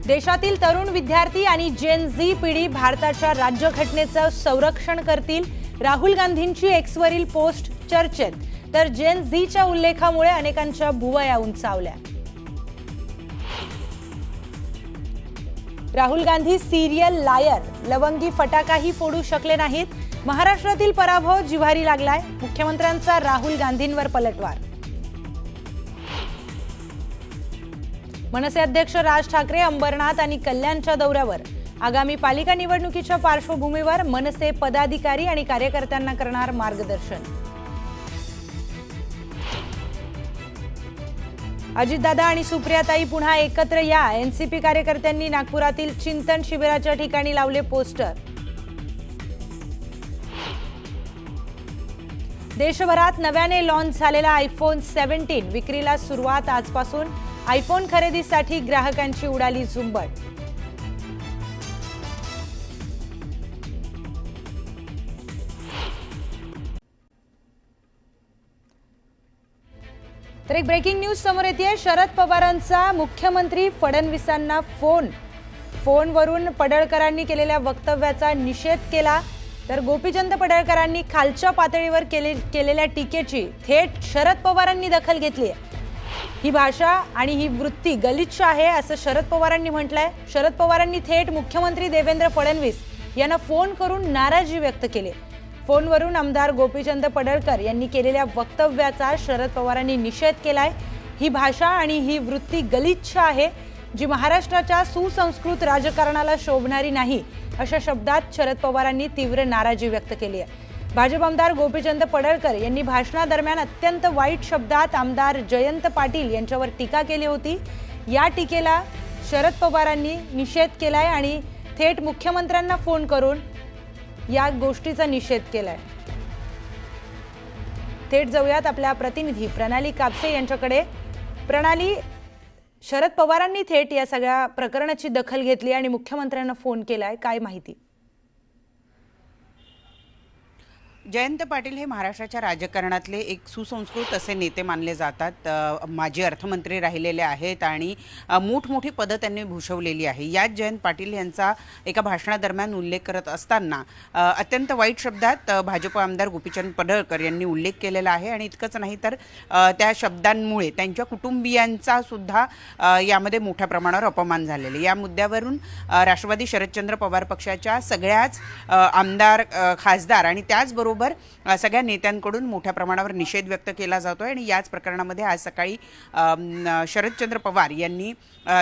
देशातील तरुण विद्यार्थी आणि जेन झी पिढी भारताच्या राज्यघटनेचं संरक्षण करतील. राहुल गांधींची एक्सवरील पोस्ट चर्चेत, तर जेन झीच्या उल्लेखामुळे अनेकांच्या भुवया उंचावल्या. राहुल गांधी सिरियल लायर, लवंगी फटाकाही फोडू शकले नाहीत. महाराष्ट्रातील पराभव जिव्हारी लागलाय. मुख्यमंत्र्यांचा राहुल गांधींवर पलटवार. मनसे अध्यक्ष राज ठाकरे अंबरनाथ आणि कल्याणच्या दौऱ्यावर. आगामी पालिका निवडणुकीच्या पार्श्वभूमीवर मनसे पदाधिकारी आणि कार्यकर्त्यांना करणार मार्गदर्शन. अजितदादा आणि सुप्रियाताई पुन्हा एकत्र या. एनसीपी कार्यकर्त्यांनी नागपुरातील चिंतन शिबिराच्या ठिकाणी लावले पोस्टर. देशभरात नव्याने लॉन्च झालेला आयफोन 17 विक्रीला सुरुवात आजपासून. आयफोन खरेदीसाठी ग्राहकांची उडाली झुंबड. तर एक ब्रेकिंग न्यूज समोर येते. शरद पवारांचा मुख्यमंत्री फडणवीसांना फोनवरून पडळकरांनी केलेल्या वक्तव्याचा निषेध केला. तर गोपीचंद पडळकरांनी खालच्या पातळीवर केलेल्या टीकेची थेट शरद पवारांनी दखल घेतली आहे. ही भाषा आणि ही वृत्ती गलिच्छ आहे असं शरद पवारांनी म्हटलंय. शरद पवारांनी थेट मुख्यमंत्री देवेंद्र फडणवीस यांना फोन करून नाराजी व्यक्त केली. फोनवरून आमदार गोपीचंद पडळकर यांनी केलेल्या वक्तव्याचा शरद पवारांनी निषेध केलाय. ही भाषा आणि ही वृत्ती गलिच्छ आहे, जी महाराष्ट्राच्या सुसंस्कृत राजकारणाला शोभणारी नाही, अशा शब्दात शरद पवारांनी तीव्र नाराजी व्यक्त केली आहे. भाजप आमदार गोपीचंद पडळकर यांनी भाषणादरम्यान अत्यंत वाईट शब्दात आमदार जयंत पाटील यांच्यावर टीका केली होती. या टीकेला शरद पवारांनी निषेध केलाय आणि थेट मुख्यमंत्र्यांना फोन करून या गोष्टीचा निषेध केलाय. थेट जाऊयात आपल्या प्रतिनिधी प्रणाली कापसे यांच्याकडे. प्रणाली, शरद पवारांनी थेट या सगळ्या प्रकरणाची दखल घेतली आणि मुख्यमंत्र्यांना फोन केलाय, काय माहिती? जयंत पाटील हे महाराष्ट्राच्या राजकारणातले एक सुसंस्कृत असे नेते मानले जातात. माजी अर्थमंत्री राहिलेले आहेत आणि मोठमोठी पदं त्यांनी भूषवलेली आहे. यात जयंत पाटील यांचा एका भाषणादरम्यान उल्लेख करत असताना अत्यंत वाईट शब्दात भाजप आमदार गोपीचंद पडळकर यांनी उल्लेख केलेला आहे. आणि इतकंच नाही तर त्या शब्दांमुळे त्यांच्या कुटुंबियांचा सुद्धा यामध्ये मोठ्या प्रमाणावर अपमान झालेले. या मुद्द्यावरून राष्ट्रवादी शरदचंद्र पवार पक्षाच्या सगळ्याच आमदार, खासदार आणि त्याचबरोबर सगळ्या नेत्यांकडून मोठ्या प्रमाणावर निषेध व्यक्त केला जातोय. आणि याच प्रकरणामध्ये आज सकाळी शरदचंद्र पवार यांनी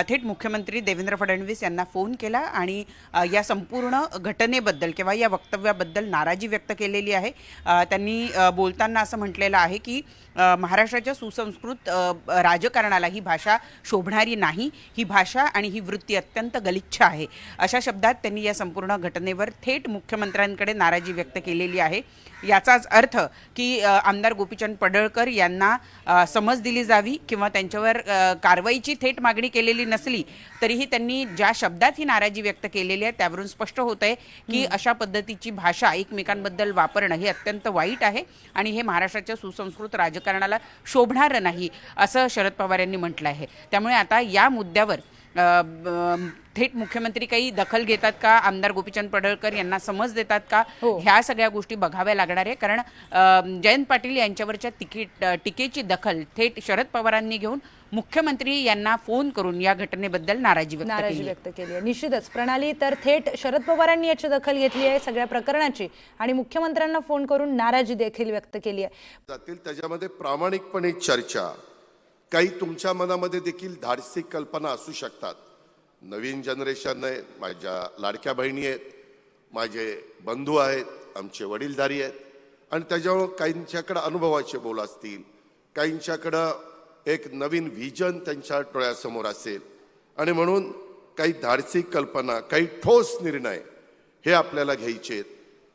थेट मुख्यमंत्री देवेंद्र फडणवीस यांना फोन केला आणि या संपूर्ण घटनेबद्दल किंवा या वक्तव्याबद्दल नाराजी व्यक्त केलेली आहे. त्यांनी बोलताना असं म्हटलेलं आहे की महाराष्ट्राच्या सुसंस्कृत राजकारणाला ही भाषा शोभणारी नाही, ही भाषा आणि ही वृत्ती अत्यंत गलिच्छ आहे, अशा शब्दात त्यांनी या संपूर्ण घटनेवर थेट मुख्यमंत्र्यांकडे नाराजी व्यक्त केलेली आहे. याचाच अर्थ की आमदार गोपीचंद पडळकर यांना समज दिली जावी किंवा त्यांच्यावर कारवाईची थेट मागणी केलेली नसली तरीही त्यांनी ज्या शब्दात ही नाराजी व्यक्त केलेली आहे त्यावरून स्पष्ट होत आहे की अशा पद्धतीची भाषा एकमेकांबद्दल वापरणं हे अत्यंत वाईट आहे आणि हे महाराष्ट्राच्या सुसंस्कृत राजकारणाला शोभणारं नाही, असं शरद पवार यांनी म्हटलं आहे. त्यामुळे आता या मुद्द्यावर थेट मुख्यमंत्री काही दखल घेतात का, आमदार गोपीचंद पडळकर यांना समज देतात का, ह्या सगळ्या गोष्टी बघाव्या लागणार आहे. कारण जयंत पाटील यांच्यावरच्या टीकेची दखल थेट शरद पवारांनी घेऊन मुख्यमंत्री यांना फोन करून या घटनेबद्दल नाराजी व्यक्त केली आहे. निश्चितच प्रणाली, तर थेट शरद पवारांनी याची दखल घेतली आहे सगळ्या प्रकरणाची आणि मुख्यमंत्र्यांना फोन करून नाराजी देखील व्यक्त केली आहे. त्याच्यामध्ये प्रामाणिकपणे चर्चा, काही तुमच्या मनामध्ये देखील धाडसी कल्पना असू शकतात. नवीन जनरेशन आहे, माझ्या लाडक्या बहिणी आहेत, माझे बंधू आहेत, आमचे वडीलधारी आहेत आणि त्याच्यामुळे काहींच्याकडे अनुभवाचे बोल असतील, काहींच्याकडं एक नवीन व्हिजन त्यांच्या डोळ्यासमोर असेल आणि म्हणून काही धाडसी कल्पना, काही ठोस निर्णय हे आपल्याला घ्यायचे आहेत.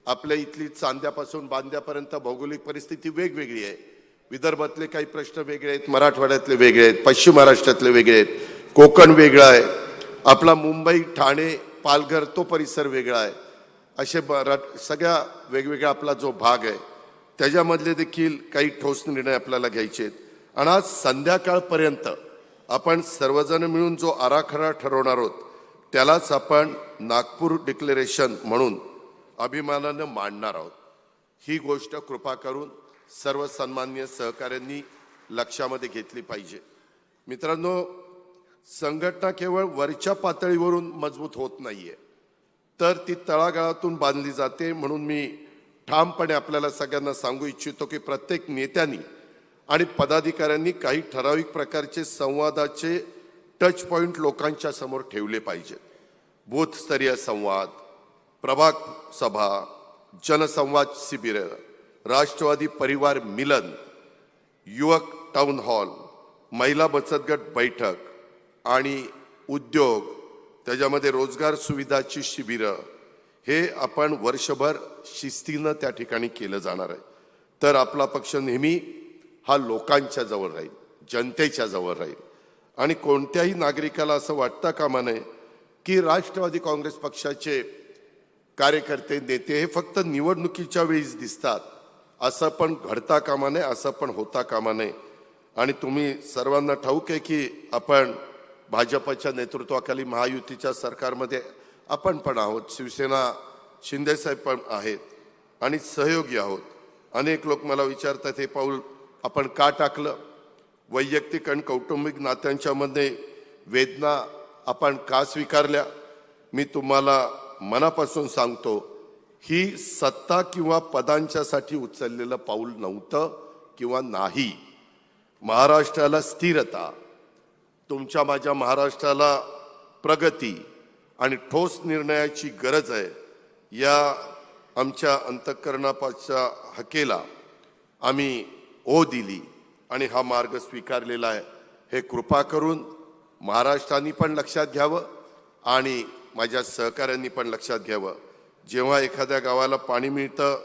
आपल्या इथली चांद्यापासून बांद्यापर्यंत भौगोलिक परिस्थिती वेगवेगळी आहे. विदर्भातले काही प्रश्न वेगळे आहेत, मराठवाड्यातले वेगळे आहेत, पश्चिम महाराष्ट्रातले वेगळे आहेत, कोकण वेगळा आहे, आपला मुंबई, ठाणे, पालघर तो परिसर वेगळा आहे. असे सगळ्या वेगवेगळा आपला जो भाग आहे त्याच्यामधले देखील काही ठोस निर्णय आपल्याला घ्यायचे आहेत. आणि आज संध्याकाळपर्यंत आपण सर्वजण मिळून जो आराखडा ठरवणार आहोत त्यालाच आपण नागपूर डिक्लेरेशन म्हणून अभिमानानं मांडणार आहोत. ही गोष्ट कृपा करून सर्व सन्माननीय सहकाऱ्यांनी लक्षामध्ये घेतली पाहिजे. मित्रांनो, संघटना केवळ वरच्या पातळीवरून मजबूत होत नाहीये, तर ती तळागाळातून बांधली जाते. म्हणून मी ठामपणे आपल्याला सगळ्यांना सांगू इच्छितो की प्रत्येक नेत्यांनी आणि पदाधिकाऱ्यांनी काही ठराविक प्रकारचे संवादाचे टच पॉइंट लोकांच्या समोर ठेवले पाहिजेत. बूथस्तरीय संवाद, प्रभाग सभा, जनसंवाद शिबिर, राष्ट्रवादी परिवार मिलन, युवक टाउन हॉल, महिला बचत गट बैठक आणि उद्योग, त्याच्यामध्ये रोजगार सुविधाची शिबिरं, हे आपण वर्षभर शिस्तीनं त्या ठिकाणी केलं जाणार आहे. तर आपला पक्ष नेहमी हा लोकांच्या जवळ राहील, जनतेच्या जवळ राहील. आणि कोणत्याही नागरिकाला असं वाटता कामा नये की राष्ट्रवादी काँग्रेस पक्षाचे कार्यकर्ते नेते हे फक्त निवडणुकीच्या वेळीच दिसतात, असं पण घडता कामा नये, असं पण होता कामा नये. आणि तुम्ही सर्वांना ठाऊक आहे की आपण भाजपच्या नेतृत्वाखाली महायुतीच्या सरकारमध्ये आपण पण आहोत, शिवसेना शिंदेसाहेब पण आहेत आणि सहयोगी आहोत. अनेक लोक मला विचारतात हे पाऊल आपण का टाकलं, वैयक्तिक आणि कौटुंबिक नात्यांच्यामध्ये वेदना आपण का स्वीकारल्या. मी तुम्हाला मनापासून सांगतो, ही सत्ता किंवा पदांच्यासाठी उचललेलं पाऊल नव्हतं किंवा नाही. महाराष्ट्राला स्थिरता, तुमच्या माझ्या महाराष्ट्राला प्रगती आणि ठोस निर्णयाची गरज आहे. या आमच्या अंतःकरणाच्या हकेला आम्ही ओ दिली आणि हा मार्ग स्वीकारलेला आहे. हे कृपा करून महाराष्ट्राने पण लक्षात घ्यावं आणि माझ्या सहकाऱ्यांनी पण लक्षात घ्यावं. जेव्हा एखाद्या गावाला पाणी मिळतं,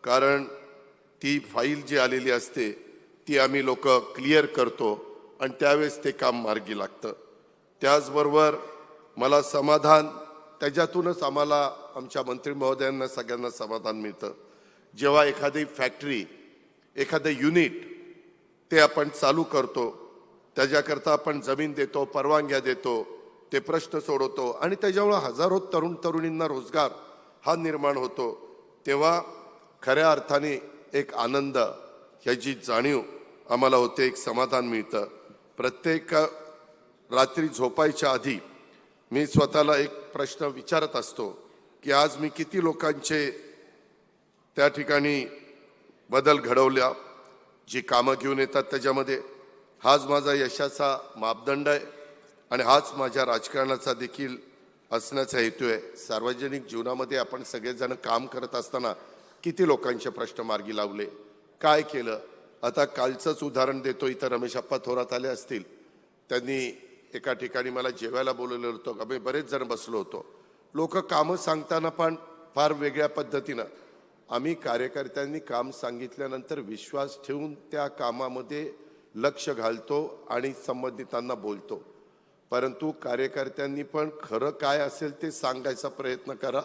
कारण ती फाईल जी आलेली असते ती आम्ही लोक क्लिअर करतो आणि त्यावेळेस ते काम मार्गी लागतं. त्याचबरोबर मला समाधान, त्याच्यातूनच आम्हाला आमच्या मंत्री महोदयांना सगळ्यांना समाधान मिळतं, जेव्हा एखादी फॅक्टरी, एखादं युनिट ते आपण चालू करतो, त्याच्याकरता आपण जमीन देतो, परवानग्या देतो, ते प्रश्न सोडवतो आणि त्याच्यामुळे हजारो तरुण तरुणींना रोजगार हा निर्माण होतो. तेव्हा खऱ्या अर्थाने एक आनंद, ह्याची जाणीव आम्हाला होते, एक समाधान मिळतं. प्रत्येक रात्री झोपायच्या आधी मी स्वतःला एक प्रश्न विचारत असतो की आज मी किती लोकांचे त्या ठिकाणी बदल घडवल्या, जी कामं घेऊन येतात त्याच्यामध्ये. हाच माझा यशाचा मापदंड आहे आणि हाच माझ्या राजकारणाचा देखील असण्याचा हेतू आहे. सार्वजनिक जीवनामध्ये आपण सगळेजण काम करत असताना किती लोकांचे प्रश्न मार्गी लावले, काय केलं. आता कालचंच उदाहरण देतो, इथं रमेशप्पा थोरात आले असतील, त्यांनी एका ठिकाणी मला जेवायला बोलवलं होतं. आम्ही बरेच जण बसलो होतो. लोक कामं सांगताना पण फार वेगळ्या पद्धतीनं, आम्ही कार्यकर्त्यांनी काम सांगितल्यानंतर विश्वास ठेवून त्या कामामध्ये लक्ष घालतो आणि संबंधितांना बोलतो. परंतु कार्यकर्त्यांनी पण खरं काय असेल ते सांगायचा प्रयत्न करा,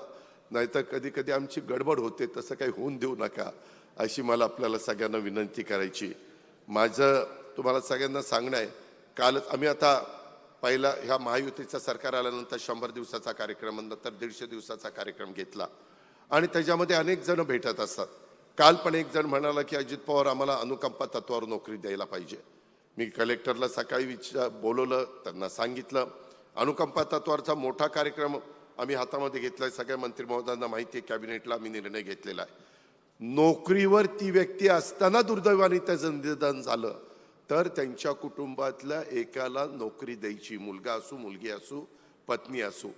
नाहीतर कधी कधी आमची गडबड होते. तसं काही होऊन देऊ नका, अशी मला आपल्याला सगळ्यांना विनंती करायची. माझं तुम्हाला सगळ्यांना सांगणं आहे, कालच आम्ही आता पहिला ह्या महायुतीचं सरकार आल्यानंतर 100 दिवसाचा कार्यक्रम, नंतर 150 दिवसाचा कार्यक्रम घेतला आणि त्याच्यामध्ये अनेक जण भेटत असतात. काल पण एक जण म्हणाला की अजित पवार आम्हाला अनुकंपा तत्वावर नोकरी द्यायला पाहिजे. मी कलेक्टरला सकाळी बोलवलं, त्यांना सांगितलं अनुकंपा तत्वावरचा मोठा कार्यक्रम आम्ही हातामध्ये घेतलाय. सगळ्या मंत्री महोदयांना माहिती आहे, कॅबिनेटला आम्ही निर्णय घेतलेला आहे. नोकरीवर ती व्यक्ती असताना दुर्दैवाने त्याचं निधन झालं तर त्यांच्या कुटुंबातल्या एकाला नोकरी द्यायची, मुलगा असू, मुलगी असू, पत्नी असू,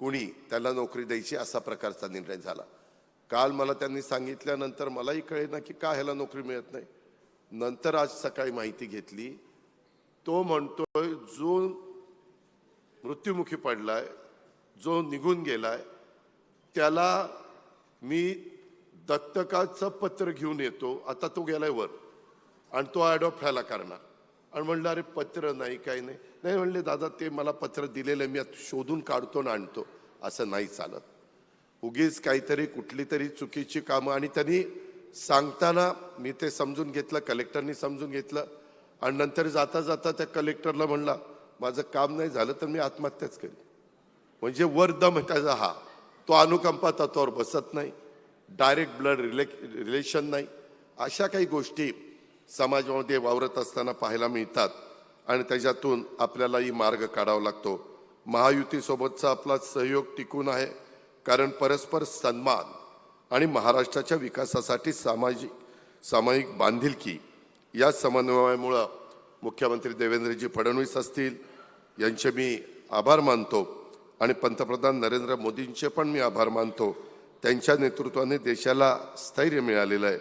कुणी त्याला नोकरी द्यायची, असा प्रकारचा निर्णय झाला. काल मला त्यांनी सांगितल्यानंतर मलाही कळेना की का ह्याला नोकरी मिळत नाही. नंतर आज सकाळी माहिती घेतली, तो म्हणतोय जो मृत्युमुखी पडलाय, जो निघून गेलाय, त्याला मी दत्तकाचं पत्र घेऊन येतो. आता तो गेलाय वर आणि तो अडॉप्ट व्हायला करणार. आणि म्हणलं अरे पत्र नाही, काही नाही. नाही म्हणले दादा ते मला पत्र दिलेलं मी आता शोधून काढतो ना आणतो. असं नाही चालत. उगीच काहीतरी कुठली तरी चुकीची कामं. आणि त्यांनी सांगताना मी ते समजून घेतलं, कलेक्टरनी समजून घेतलं आणि नंतर जाता जाता त्या कलेक्टरला म्हणला माझं काम नाही झालं तर मी आत्महत्याच करेन. म्हणजे वर दम त्याचा हा तो अनुकंपा तत्वावर बसत नाही, डायरेक्ट ब्लड रिलेशन नाही, अशा काही गोष्टी समाजामध्ये वावरत असताना पाहायला मिळतात आणि त्याच्यातून आपल्यालाही मार्ग काढावा लागतो. महायुतीसोबतचा आपला सहयोग टिकून आहे कारण परस्पर सन्मान आणि महाराष्ट्राच्या विकासासाठी सामायिक बांधिलकी या समन्वयामुळं मुख्यमंत्री देवेंद्रजी फडणवीस असतील यांचे मी आभार मानतो आणि पंतप्रधान नरेंद्र मोदींचे पण मी आभार मानतो. त्यांच्या नेतृत्वाने देशाला स्थैर्य मिळालेलं आहे.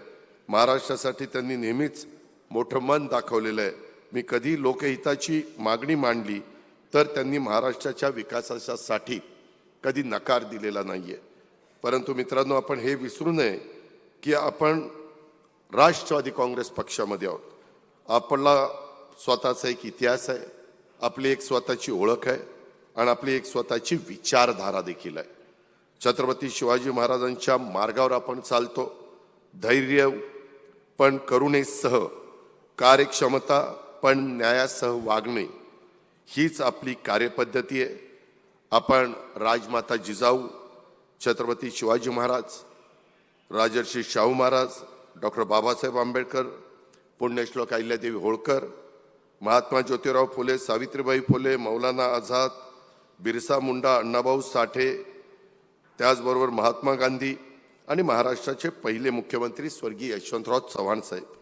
महाराष्ट्रासाठी त्यांनी नेहमीच मोठं मन दाखवलेलं आहे. मी कधी लोकहिताची मागणी मांडली तर त्यांनी महाराष्ट्राच्या विकासासाठी कधी नकार दिलेला नाहीये. परंतु मित्रांनो, आपण हे विसरू नये की आपण राष्ट्रवादी काँग्रेस पक्षामध्ये आहोत. आपला स्वतःचा एक इतिहास आहे, आपली एक स्वतःची ओळख आहे आणि आपली एक स्वतःची विचारधारा देखील आहे. छत्रपती शिवाजी महाराजांच्या मार्गावर आपण चालतो. धैर्य पण करुणेसह, कार्यक्षमता पण न्यायासह वागणे हीच आपली कार्यपद्धती आहे. आपण राजमाता जिजाऊ, छत्रपती शिवाजी महाराज, राजर्षी शाहू महाराज, डॉक्टर बाबासाहेब आंबेडकर, पुण्यश्लोक अहिल्यादेवी होळकर, महात्मा ज्योतिराव फुले, सावित्रीबाई फुले, मौलाना आझाद, बिरसा मुंडा, अण्णाभाऊ साठे, त्याचबरोबर महात्मा गांधी आणि महाराष्ट्राचे पहिले मुख्यमंत्री स्वर्गीय यशवंतराव चव्हाण साहेब